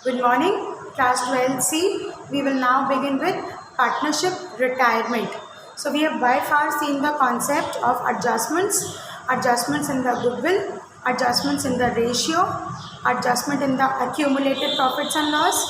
Good morning, class 12C. We will now begin with partnership retirement. So we have by far seen the concept of adjustments in the goodwill, adjustments in the ratio, adjustment in the accumulated profits and loss,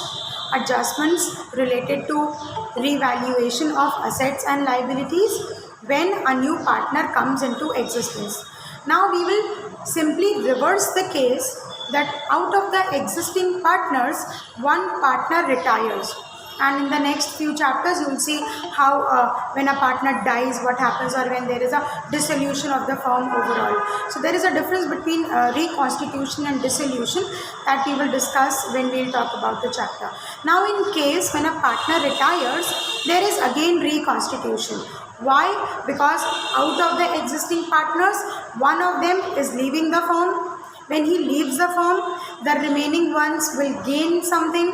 adjustments related to revaluation of assets and liabilities when a new partner comes into existence. Now we will simply reverse the case that out of the existing partners, one partner retires. And in the next few chapters, you will see how when a partner dies, what happens, or when there is a dissolution of the firm overall. So there is a difference between reconstitution and dissolution that we will discuss when we will talk about the chapter. Now in case when a partner retires, there is again reconstitution. Why? Because out of the existing partners, one of them is leaving the firm. When he leaves the firm, the remaining ones will gain something.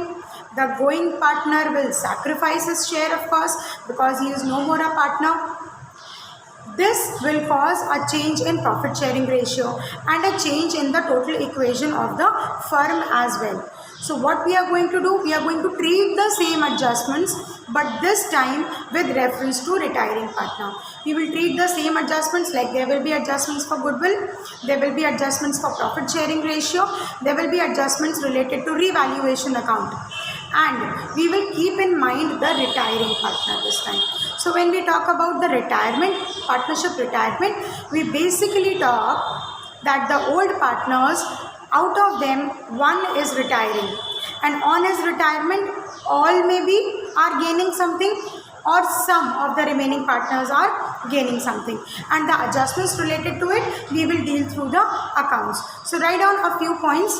The going partner will sacrifice his share, of course, because he is no more a partner. This will cause a change in profit sharing ratio and a change in the total equation of the firm as well. So what we are going to do, we are going to treat the same adjustments, but this time with reference to retiring partner. We will treat the same adjustments, like there will be adjustments for goodwill, there will be adjustments for profit sharing ratio, there will be adjustments related to revaluation account. And we will keep in mind the retiring partner this time. So when we talk about the retirement, partnership retirement, we basically talk that the old partners, out of them, one is retiring. And on his retirement, all maybe are gaining something, or some of the remaining partners are gaining something. And the adjustments related to it, we will deal through the accounts. So write down a few points.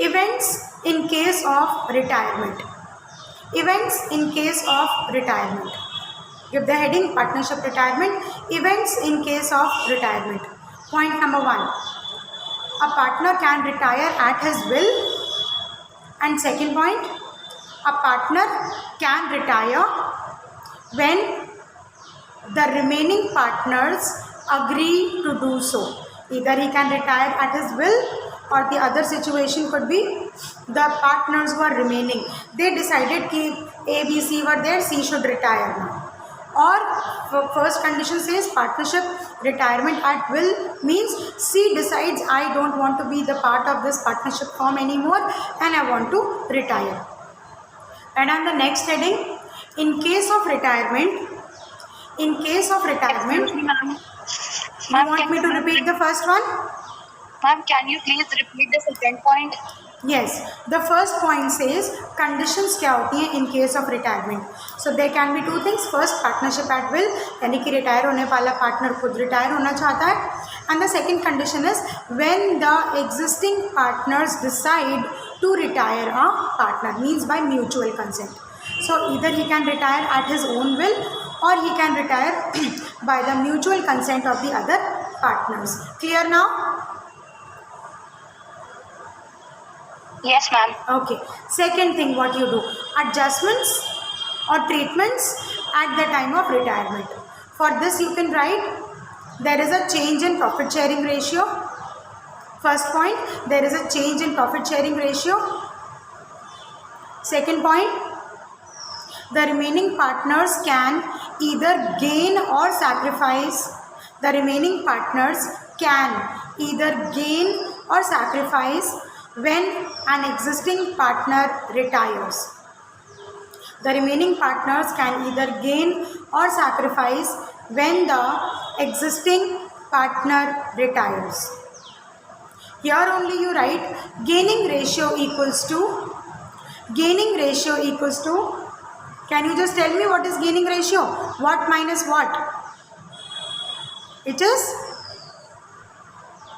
Events in case of retirement. Events in case of retirement. Give the heading partnership retirement. Events in case of retirement. Point number 1. A partner can retire at his will. And second point, a partner can retire when the remaining partners agree to do so. Either he can retire at his will, or the other situation could be the partners who are remaining, they decided that A, B, C were there, C should retire now. Or first condition says partnership retirement at will means C decides I don't want to be the part of this partnership firm anymore and I want to retire. And on the next heading, in case of retirement, you want me to repeat the first one? Ma'am, can you please repeat the second point? Yes, the first point says conditions क्या होती हैं in case of retirement. So there can be two things. First, partnership at will, यानी कि retire होने वाला partner खुद retire होना चाहता है. And the second condition is when the existing partners decide to retire a partner, means by mutual consent. So either he can retire at his own will or he can retire by the mutual consent of the other partners. Clear now? Yes, ma'am. Okay. Second thing, what you do, adjustments or treatments at the time of retirement. For this you can write there is a change in profit sharing ratio. First point, there is a change in profit sharing ratio. Second point, the remaining partners can either gain or sacrifice. The remaining partners can either gain or sacrifice when an existing partner retires. The remaining partners can either gain or sacrifice when the existing partner retires. Here only you write gaining ratio equals to, can you just tell me what is gaining ratio? What minus what? It is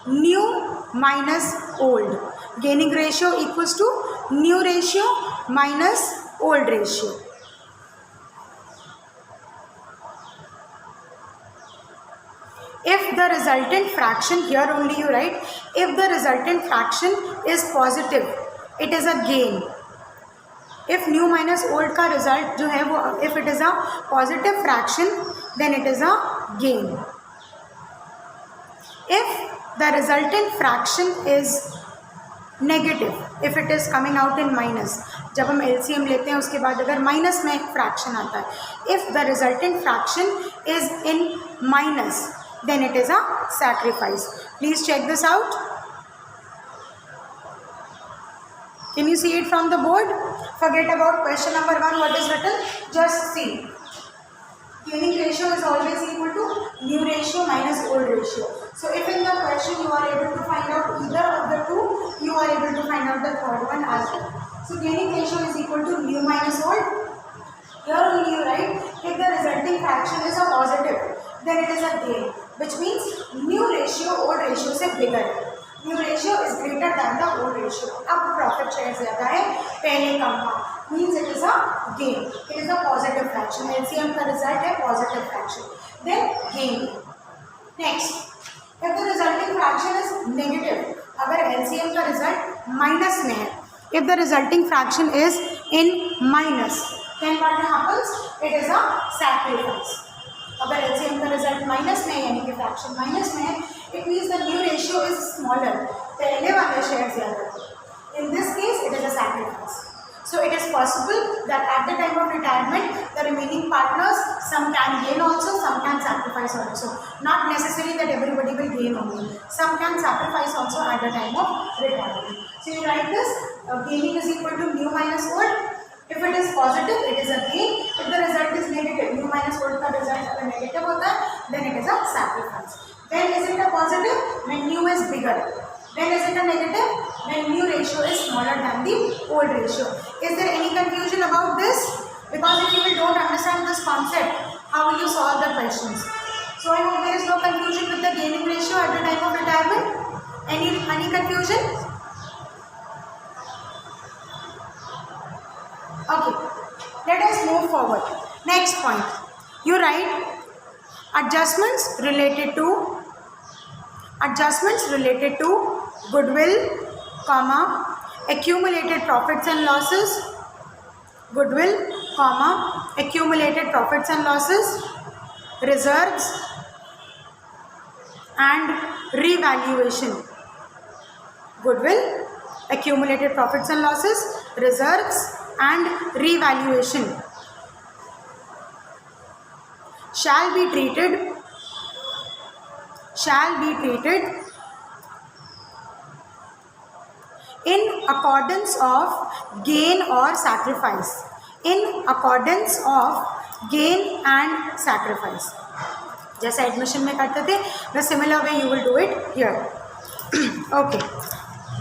new minus old. Gaining ratio equals to new ratio minus old ratio. If the resultant fraction, here only you write, if the resultant fraction is positive, it is a gain. If new minus old का result जो है वो, if it is a positive fraction, then it is a gain. If the resultant fraction is negative if it is coming out in minus, जब हम LCM लेते हैं उसके बाद अगर माइनस में फ्रैक्शन आता है, if the resultant fraction is in minus then it is a sacrifice. Please check this out. Can you see it from the board? Forget about question number 1, what is written, just see. Gaining ratio is always equal to new ratio minus old ratio. So if in the question you are able to find out either of the two, you are able to find out the third one as well. So gaining ratio is equal to new minus old. Here only you write if the resulting fraction is a positive, then it is a gain, which means new ratio old ratio से bigger है. New ratio is greater than the old ratio. अब profit share ज़्यादा है, पहले कम था, means it is a gain. It is a positive fraction. LCM का result है positive fraction. Then gain. Next, if the resulting fraction is negative, अगर LCM का result minus में है, if the resulting fraction is in minus, then what happens? It is a sacrifice. अगर LCM का result minus में है यानी कि फ्रैक्शन माइनस में है, it means the new ratio is smaller, पहले वाले शेयर ज़्यादा थे. In this case it is a sacrifice. So it is possible that at the time of retirement the remaining partners some can gain also, some can sacrifice also. Not necessary that everybody will gain only, some can sacrifice also at the time of retirement. So you write this, gaining is equal to new minus old. If it is positive, it is a gain. If the result is negative, new minus old का result अगर negative होता है, then it is a sacrifice. Then is it a positive? When new is bigger. Then is it a negative? When new ratio is smaller than the old ratio. Is there any confusion about this? Because if you don't understand this concept, how will you solve the questions? So I hope there is no confusion with the gaining ratio at the time of retirement. Any confusion? Okay, let us move forward. Next point, you write adjustments related to goodwill, comma, accumulated profits and losses, goodwill, comma, accumulated profits and losses, reserves and revaluation. Goodwill, accumulated profits and losses, reserves and revaluation shall be treated in accordance of gain or sacrifice. In accordance of gain and sacrifice. जैसे admission में करते थे, the similar way you will do it here. Okay.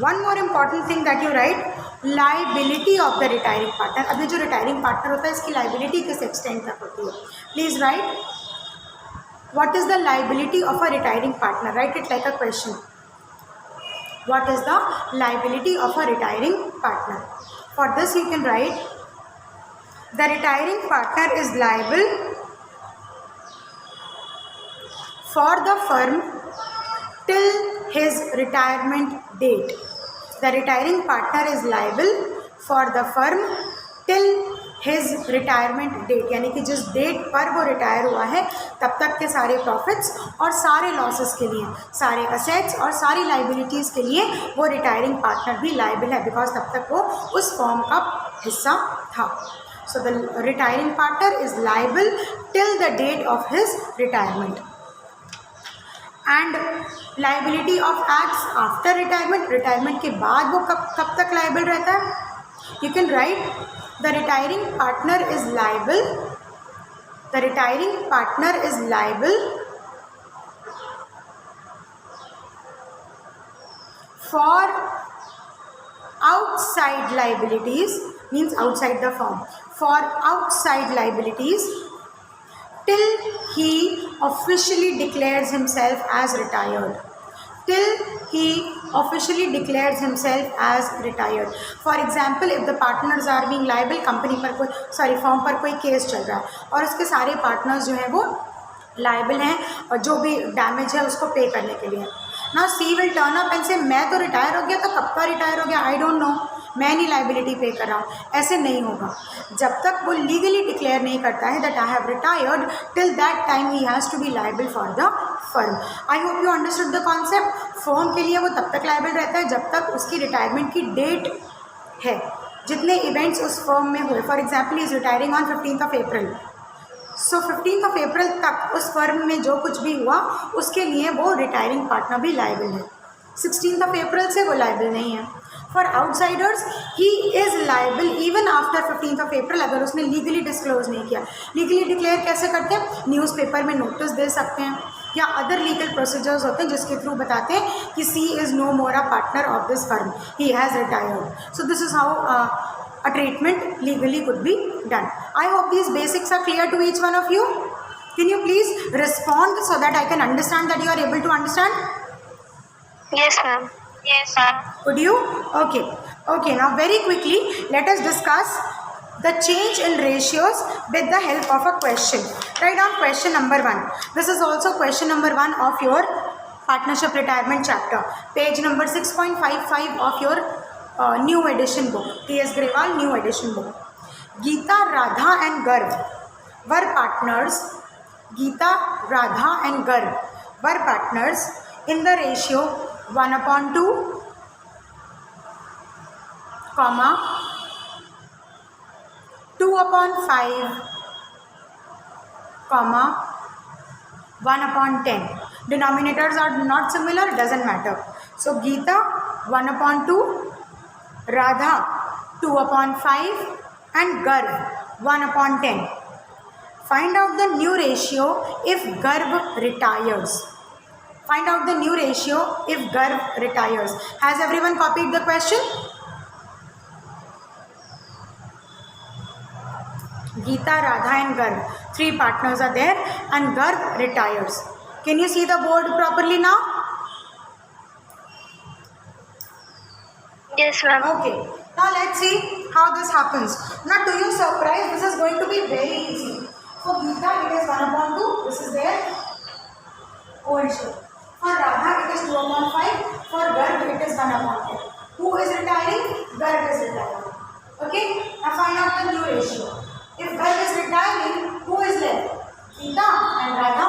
One more important thing that you write, liability of the retiring partner. अभी जो retiring partner होता है इसकी liability किस एक्सटेंट तक होती है. Please write what is the liability of a retiring partner. Write it like a question. What is the liability of a retiring partner. For this you can write the retiring partner is liable for the firm till his retirement date. The retiring partner is liable for the firm till his retirement date, यानी कि जिस date पर वो retire हुआ है तब तक के सारे प्रॉफिट्स और सारे लॉसेस के लिए, सारे असेट्स और सारी लाइबिलिटीज़ के लिए वो रिटायरिंग पार्टनर भी लाइबल है, बिकॉज तब तक वो उस फर्म का हिस्सा था. So the retiring partner is liable till the date of his retirement. And liability of acts after retirement. Retirement के बाद वो कब तक लाइबल रहता है. You can write the retiring partner is liable. The retiring partner is liable for outside liabilities, means outside the firm, for outside liabilities till he officially declares himself as retired. Till he officially declares himself as retired. For example, if the partners are being liable, company पर कोई firm पर कोई case चल रहा है और उसके सारे पार्टनर्स जो हैं वो लाइबल हैं और जो भी डैमेज है उसको पे करने के लिए. Now C will turn up and say मैं तो रिटायर हो गया, तो कब का रिटायर हो गया, आई डोंट नो. मैं नहीं लाइबिलिटी पे कर रहा हूँ, ऐसे नहीं होगा। जब तक वो लीगली डिक्लेयर नहीं करता है that I have retired, till that time he has to be liable for the firm. I hope you understood the concept. Firm के लिए वो तब तक लाइबल रहता है जब तक उसकी रिटायरमेंट की डेट है, जितने इवेंट्स उस फर्म में हुए। For example is retiring on 15th of April, so 15th of April तक उस फर्म में जो कुछ भी हुआ उसके लिए वो रिटायरिंग पार्टनर भी लाइबल है। 16th of April से वो लाइबल नहीं है। For outsiders he is liable even after 15th of April, अगर उसने लीगली डिस्क्लोज नहीं किया। लीगली डिक्लेयर कैसे करते हैं? न्यूज़पेपर में नोटिस दे सकते हैं या अदर लीगल प्रोसीजर्स होते हैं जिसके थ्रू बताते हैं कि C is no more a partner of this firm, he has retired. So this is how a treatment legally could be done. I hope these basics are clear to each one of you. Can you please respond so that I can understand that you are able to understand? Yes, ma'am. Yes, ma'am. Could you? Okay. Okay, now very quickly let us discuss the change in ratios with the help of a question. Write down question number 1. This is also question number 1 of your partnership retirement chapter. Page number 6.55 of your new edition book, T.S. Grewal new edition book. Geeta, Radha and Garv were partners. Geeta, Radha and Garv were partners in the ratio 1/2, comma 2/5, comma 1/10. Denominators are not similar, doesn't matter. So Geeta 1/2, Radha 2/5 and Garv 1/10. Find out the new ratio if Garv retires. Find out the new ratio if Garv retires. Has everyone copied the question? Geeta, Radha and Garv, 3 partners are there and Garv retires. Can you see the board properly now? Yes, ma'am. Okay, now let's see how this happens. Not to your surprise, this is going to be very easy. For Geeta it is 1/2, this is their old shape. For Radha it is 2/5, for Garv it is 1/10. Who is retiring? Garv is retiring. Okay, now find out the new ratio. If Garv is retiring, who is left? Geeta and Radha.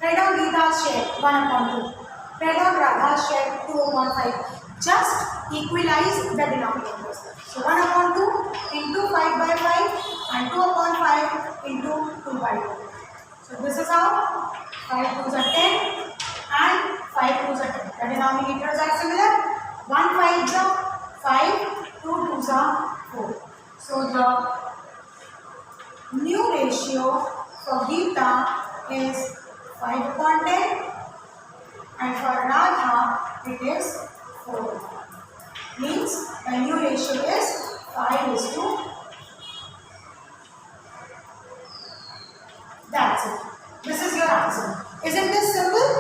Write down Geeta's share 1/2. Write down Radha's share 2/5. Just equalize the denominators. So 1/2 into 5/5 and 2/5 into 2/2. So this is how 5 2s are 10 and 5 2s are 10. The denominators are similar. 1 5s are 5, 2 2s are 4. So the new ratio for Geeta is 5/10 and for Radha it is 4. Means the new ratio is 5:. That's it. This is your answer. Isn't this simple?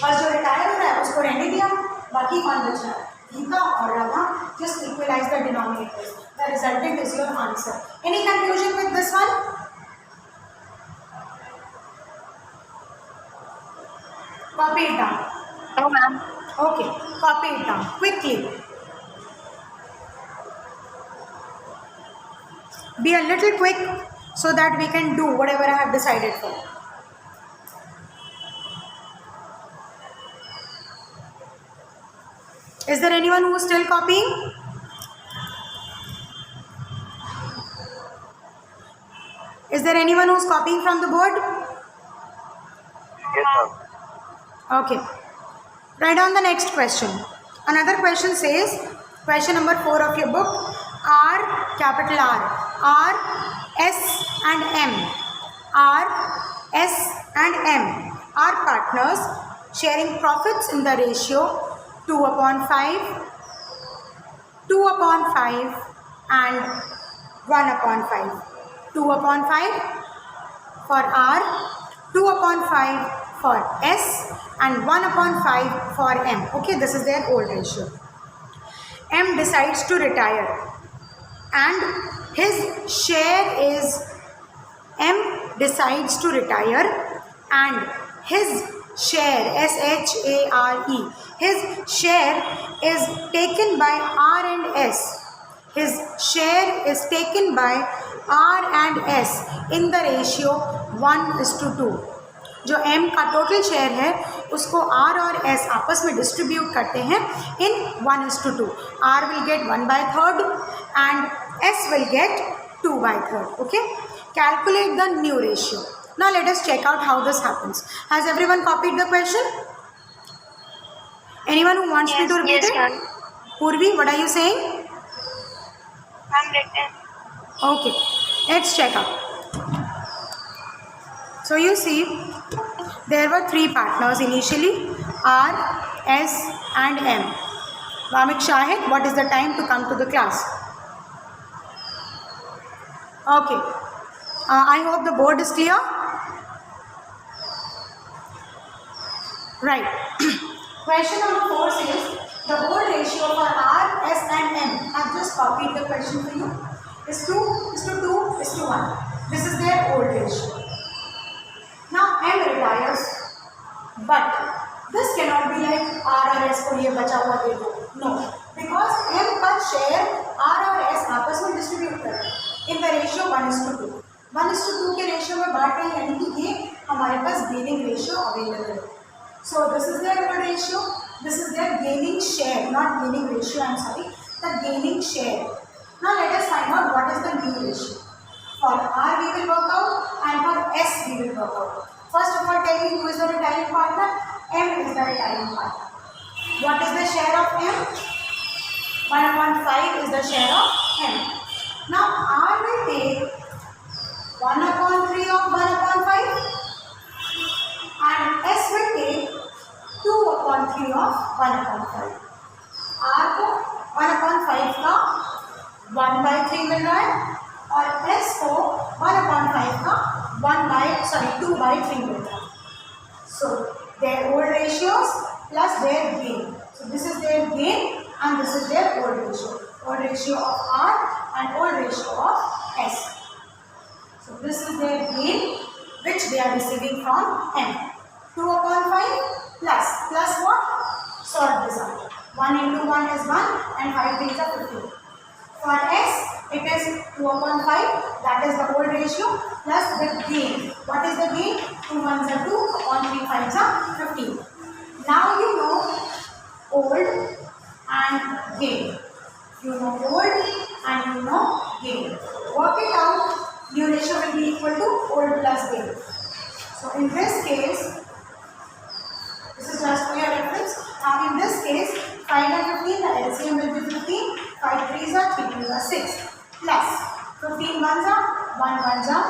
और जो retire हो रहा है उसको रहने दिया, बाकी कौन बच रहा है? गीता और Radha. Just equalize the denominators. The resultant is your answer. Any confusion with this one? Copy it down. No, ma'am. Okay, copy it down quickly. Be a little quick so that we can do whatever I have decided for. Is there anyone who is still copying? Is there anyone who is copying from the board? Yes, ma'am. Okay. Write down the next question. Another question says, question number 4 of your book, R, capital R, S and M. R, S and M are partners sharing profits in the ratio 2/5, 2/5 and 1/5. 2/5 for R, 2/5 for S and 1/5 for M. Okay, this is their old ratio. M decides to retire and his share is, M decides to retire and his share, S-H-A-R-E, his share is taken by R and S. His share is taken by R and S in the ratio 1:2. जो M का total share है उसको R और S आपस में distribute करते हैं इन 1:2. R will get 1/3 and S will get 2/3. Okay, calculate the new ratio. Now let us check out how this happens. Has everyone copied the question? Anyone who wants me to repeat Yes, it? ma'am. Purvi, what are you saying? I'm written. Okay, let's check out. So you see, there were 3 partners initially, R, S and M. Vamik Shahid, what is the time to come to the class? Okay, I hope the board is clear. Right. Question number 4 says, the old ratio for R, S and M, I've just copied the question for you, is 2:2:1. This is their old ratio. Now M retires, but this cannot be like R और S को ये बचा हुआ दे दो. No, because M का share R और S आपस में distribute कर रहे हैं in the ratio 1:2. 1:2 के रेशियो में बांट रहे हैं, यानी कि ये हमारे पास gaining ratio अवेलेबल है. So this is their old ratio. This is their gaining share, not gaining ratio. I'm sorry, the gaining share. Now let us find out what is the new ratio. For R we will work out and for S we will work out. First of all, tell me who is the retiring partner. M is the retiring partner. What is the share of M? 1/5 is the share of M. Now R will take 1/3 of 1/5 and S will take 2/3 of 1/5. R को 1/5 का 1/3 मिल रहा है और S को 1/5 का 2/3 मिल रहा है. So their old ratios plus their gain. So this is their gain and this is their old ratio. Old ratio of R and old ratio of S. So this is their gain which they are receiving from M. 2/5 plus what? Sort this out. 1 into 1 is 1 and 5 3s are 15. For S, it is 2/5, that is the old ratio, plus the gain. What is the gain? 2 1s are 2, upon 3 5s are 15. Now you know old and gain. You know old and you know gain. Work it out. New ratio will be equal to old plus gain. So in this case, this is just for your reference. Now in this case, 5 and 15, the LCM will be 15. 5 3s are 3 2s are 6. Plus 15 1s are 1 1s are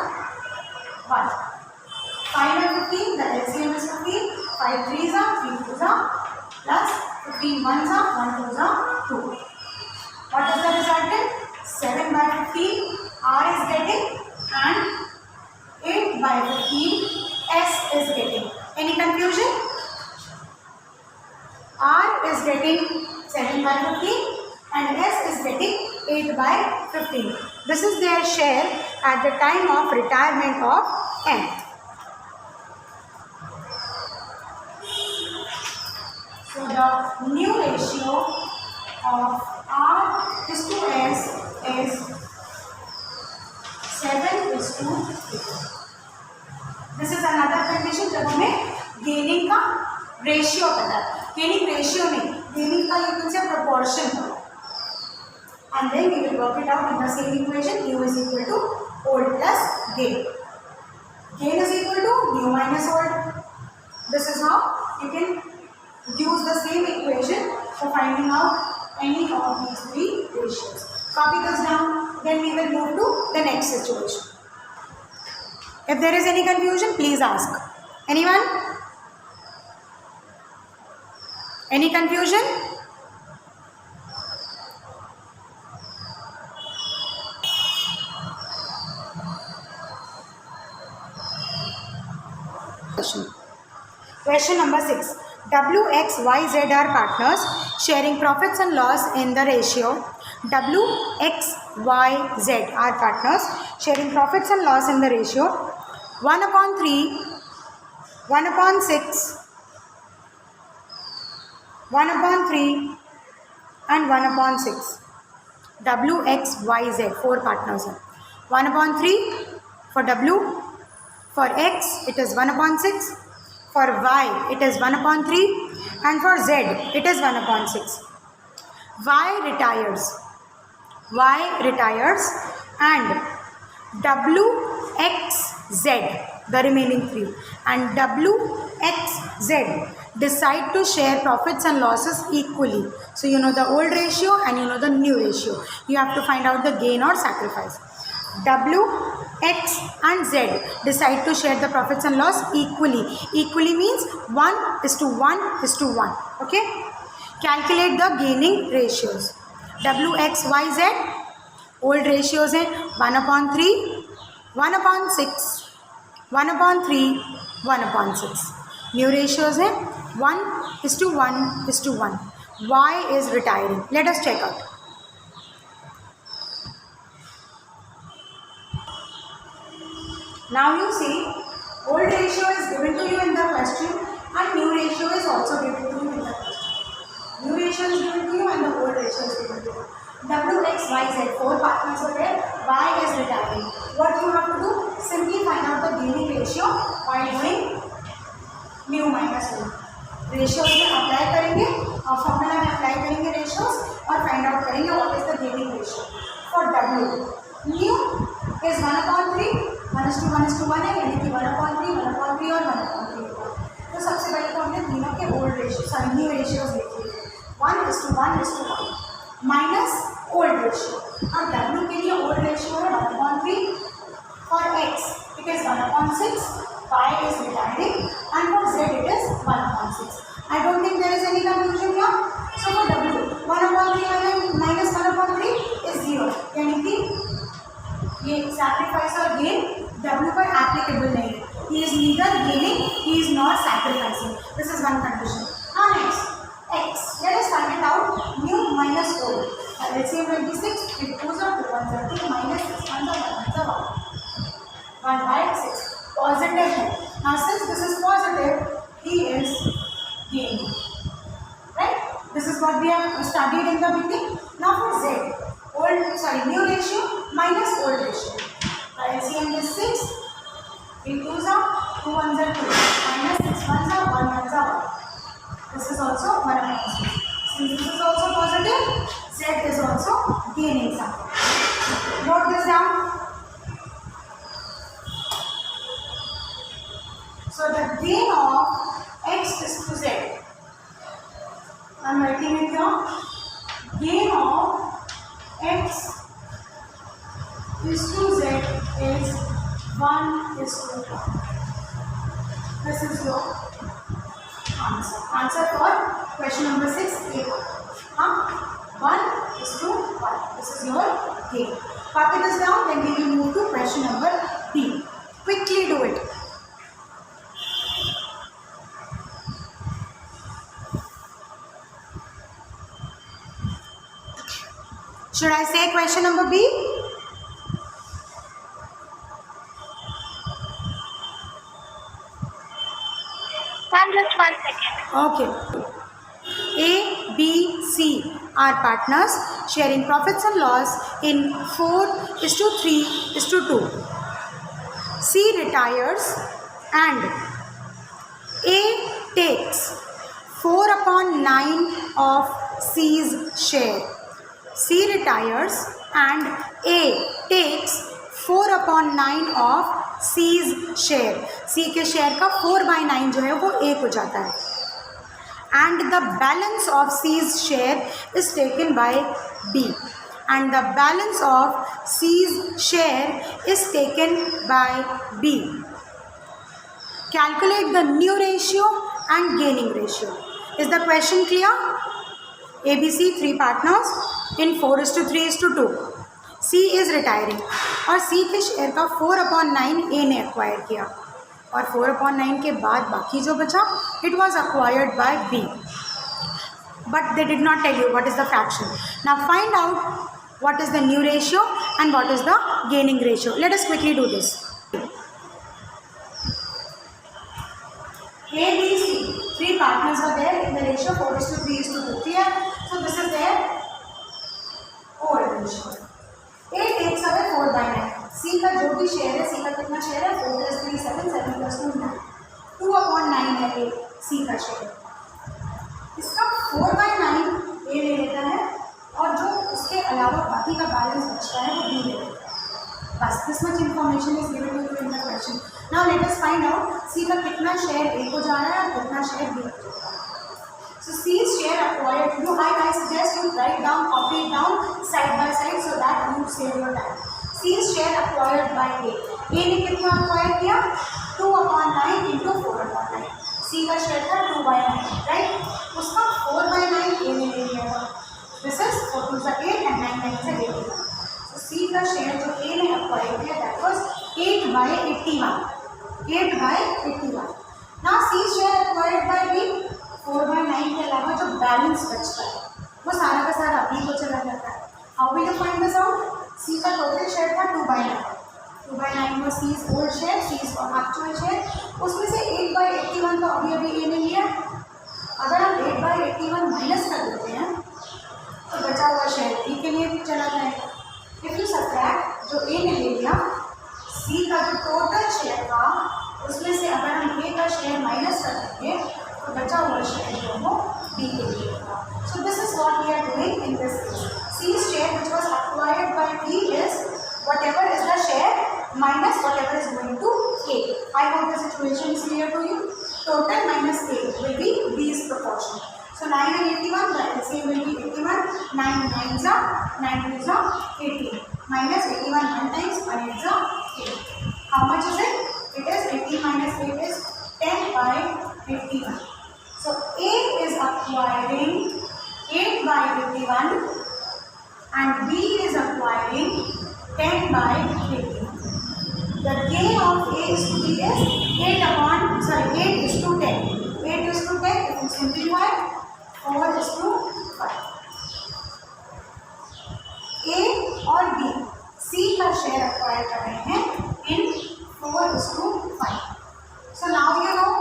1. 5 and 15, the LCM is 15. 5 3s are 3 2s are plus 15 1s are 1 2s are 2. What is the resultant? 7/15 R is getting and 8/15 S is getting. Any confusion? R is getting 7/15 and S is getting 8/15. This is their share at the time of retirement of M. So the new ratio of R is to S is 7:8. This is another condition जब हमें gaining का ratio पता है. Gaining ratio नहीं, gaining का you can say proportion पता है. And then we will work it out in the same equation. New is equal to old plus gain. Gain is equal to new minus old. This is how you can use the same equation for finding out any of these 3 ratios. Copy this down. Then we will move to the next situation. If there is any confusion, please ask. Anyone? Any confusion? Question number 6. W, X, Y, Z are partners sharing profits and loss in the ratio. W, X, Y, Z are partners sharing profits and loss in the ratio 1/3, 1/6, 1 upon 3 and 1 upon 6. W, X, Y, Z, 4 partners हैं. 1 upon 3 for W, for X it is 1 upon 6, for Y it is 1 upon 3, and for Z it is 1 upon 6. Y retires and W, X, Z, the remaining 3, and W, X, Z decide to share profits and losses equally. So you know the old ratio and you know the new ratio. You have to find out the gain or sacrifice. W, X and Z decide to share the profits and loss equally. Equally means 1:1:1. Okay? Calculate the gaining ratios. W, X, Y, Z old ratios हैं 1 upon 3, 1 upon 6, 1 upon 3, 1 upon 6. New ratios हैं 1:1:1. Y is retiring. Let us check out. Now you see, old ratio is given to you in the question and new ratio is also given to you in the question. New ratio is given to you and the old ratio is given to you. W, X, Y, Z, 4 partners are there. Y is retiring. What you have to do? Simply find out the gaining ratio while doing new minus old. Ratios में apply करेंगे और formula में apply करेंगे ratios और find out करेंगे what is the gaining ratio. For W, new is 1 upon 3, 1:1:1 है, यानी कि 1 upon 3, 1 upon 3 और 1 upon 3 होगा. तो सबसे पहले तो हमने तीनों के old ratio new ratios देख लिए. 1:1:1 माइनस ओल्ड रेशियो. अब W के लिए ओल्ड रेशियो है 1 upon 3. For X it is 1 upon 6. Y is retiring and for Z it is 1 upon 6. I don't think there is any confusion here. So for W 1 upon 3 minus 1 upon 3 is 0. यानी कि ये sacrifice और gain W पर applicable नहीं है. He is neither gaining, he is not sacrificing. This is one condition. Now next. X. Let us find it out. New minus old. Let's say 26. It goes up to 130 minus 6 1 1 by 6. Positive है. Now since this is positive, he is gaining. Right? This is what we have studied in the beginning. Now for Z. New ratio minus old ratio. LCM is 6. It goes up. 2 1s are 2. Minus 6 1s are 1 1s are 1. This is also 1 upon 6. Since this is also positive, Z is also gaining something. Note this down. So the gain of X is to Z. I am writing it down. Gain of X is to Z is 1:1. This is your answer for question number 6 A. 1:1. This is your gain. Copy this down, then we will move to question number B. Quickly do it. Should I say question number B? Ma'am, just 1 second. Okay. A, B, C are partners sharing profits and loss in 4:3:2. C retires and A takes 4/9 of C's share. C retires and A takes 4/9 of C's share. C के share का 4/9 जो है वो A को जाता है. And the balance of C's share is taken by B. And the balance of C's share is taken by B. Calculate the new ratio and gaining ratio. Is the question clear? ABC 3 partners in 4:3:2. C is retiring और C के share का 4/9 A ने acquire किया और 4/9 के बाद बाकी जो बचा it was acquired by B. But they did not tell you what is the fraction. Now find out what is the new ratio and what is the gaining ratio. Let us quickly do this. ABC 3 partners were there in the ratio 4:3:2. Clear? So this is their old ratio. A takes away 4/9. C का जो भी share है, C का कितना share है? 4 + 3 7, 7 + 2 9. 2/9 है A, C का share. इसका 4/9 A ले लेता है और जो उसके अलावा बाकी का बैलेंस बचता है वो B ले लेता है. बस this much information is given to you in the question. Now let us find out C का कितना शेयर A को जा रहा है और कितना शेयर B को जा रहा है. So C's share acquired. I suggest you write down, copy it down side by side so that you save your time. C's share acquired by A. A ने कितना acquire किया? 2/9 into 4/9. C का share था 2/9, right? उसका 4/9 A ने ले लिया था. This is 4 to the 8 and 9 times 8. So C का शेयर जो A ने acquire किया that was 8/81. 8/81. Now C's share acquired by B 4/9 के अलावा जो बैलेंस बचता है वो सारा का सारा B को चला जाता है. How will you find this out? C का टोटल शेयर था 2/9. 2/9 was C's old share, C's actual share. उसमें से 8/81 तो अभी अभी A ने लिया. अगर हम 8/81 माइनस कर देते हैं तो बचा हुआ शेयर B के लिए भी चला जाएगा. इफ यू सबट्रैक्ट जो A ने ले लिया, C का जो टोटल शेयर था उसमें से अगर हम A का शेयर माइनस कर देंगे तो बचा हुआ शेयर जो वो B के लिए होगा. So this is what we are doing in this case. C's share which was acquired by B is whatever is the share minus whatever is going to A. I hope the situation is clear to you. Total minus A will be B's proportion. So 9 and 81, the LCM will be 81. 9 9s are 9 2s are 18. Minus 81 1 times 1 8s are 8. How much is it? It is 18 minus 8 is 10/81. So A is acquiring 8/81 and B is acquiring 10/81. The gain of A is to B is 8/10. 8 is to 10. If you simplify, 4 is to 5. A और B C का share acquire कर रहे हैं in 4 is to 5. So now you know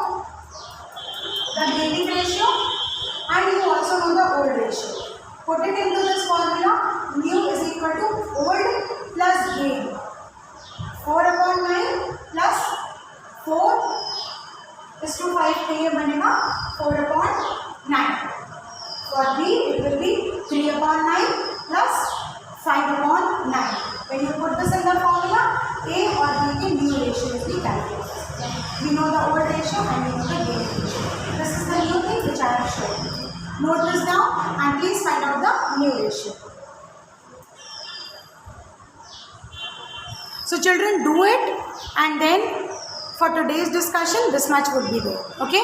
the gaining ratio and you also know the old ratio. Put it into this formula. Mu is equal to old plus gain. 4/9 plus 4 is to 5 के ये बनेगा 4/9. For B it will be 3/9 plus 5/9. When you put this in the formula, A or B के new ratio is be calculated. We know the old ratio and we know the gain ratio. This is the new thing which I have shown. Note this down and please find out the new ratio. So children, do it and then for today's discussion this much would be there. Okay.